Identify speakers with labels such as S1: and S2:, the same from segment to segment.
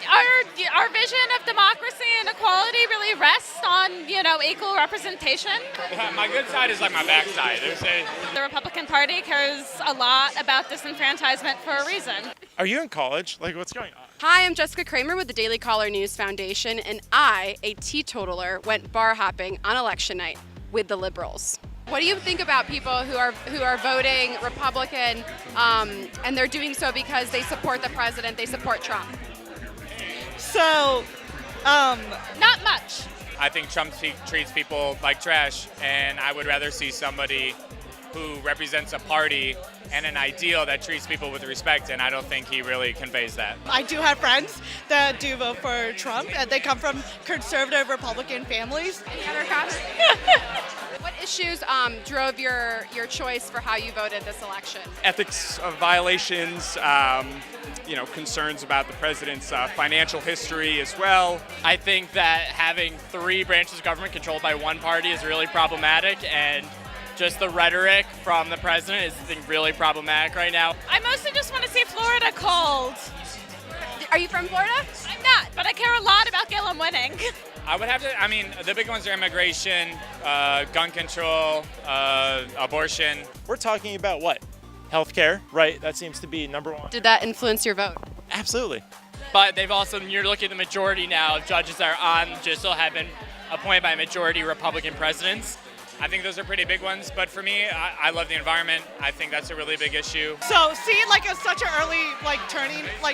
S1: Our vision of democracy and equality really rests on, equal representation.
S2: My good side is like my bad side.
S1: The Republican Party cares a lot about disenfranchisement for a reason.
S3: Are you in college? Like, what's going on?
S4: Hi, I'm Jessica Kramer with the Daily Caller News Foundation, and I, a teetotaler, went bar hopping on election night with the liberals. What do you think about people who are voting Republican, and they're doing so because they support the president, they support Trump?
S5: So,
S1: Not much.
S2: I think Trump treats people like trash, and I would rather see somebody who represents a party and an ideal that treats people with respect, and I don't think he really conveys that.
S5: I do have friends that do vote for Trump, and they come from conservative Republican families.
S4: Any other comments? What issues drove your choice for how you voted this election?
S6: Ethics violations, concerns about the president's financial history as well.
S7: I think that having three branches of government controlled by one party is really problematic, and just the rhetoric from the president is, I think, really problematic right now.
S1: I mostly just want to see Florida cold.
S4: Are you from Florida?
S1: I'm not, but I care a lot about Gillum winning.
S2: I would have to, the big ones are immigration, gun control, abortion.
S3: We're talking about what? Healthcare, right? That seems to be number one.
S4: Did that influence your vote?
S3: Absolutely.
S7: But you're looking at the majority now of judges that are on JISL have been appointed by majority Republican presidents.
S2: I think those are pretty big ones, but for me, I love the environment. I think that's a really big issue.
S5: So, seeing such an early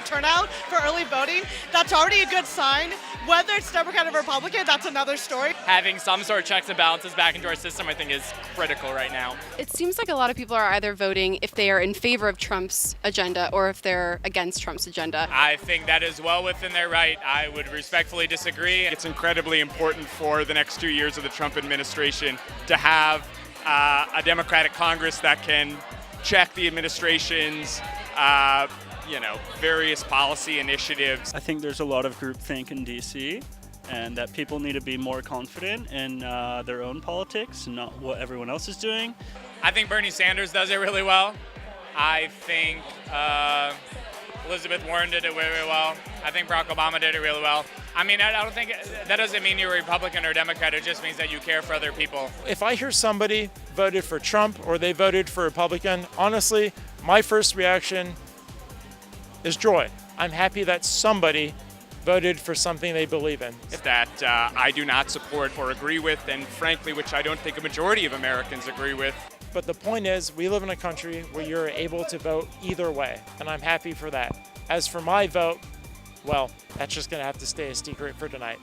S5: turnout for early voting, that's already a good sign. Whether it's Democrat or Republican, that's another story.
S7: Having some sort of checks and balances back into our system, I think, is critical right now.
S4: It seems like a lot of people are either voting if they are in favor of Trump's agenda or if they're against Trump's agenda.
S2: I think that is well within their right. I would respectfully disagree.
S6: It's incredibly important for the next 2 years of the Trump administration to have a Democratic Congress that can check the administration's various policy initiatives.
S8: I think there's a lot of groupthink in DC, and that people need to be more confident in their own politics, not what everyone else is doing.
S2: I think Bernie Sanders does it really well. I think Elizabeth Warren did it really well. I think Barack Obama did it really well. I don't think that doesn't mean you're a Republican or Democrat. It just means that you care for other people.
S3: If I hear somebody voted for Trump or they voted for Republican, honestly, my first reaction is joy. I'm happy that somebody voted for something they believe in.
S6: That I do not support or agree with, and frankly, which I don't think a majority of Americans agree with.
S3: But the point is, we live in a country where you're able to vote either way, and I'm happy for that. As for my vote, well, that's just going to have to stay a secret for tonight.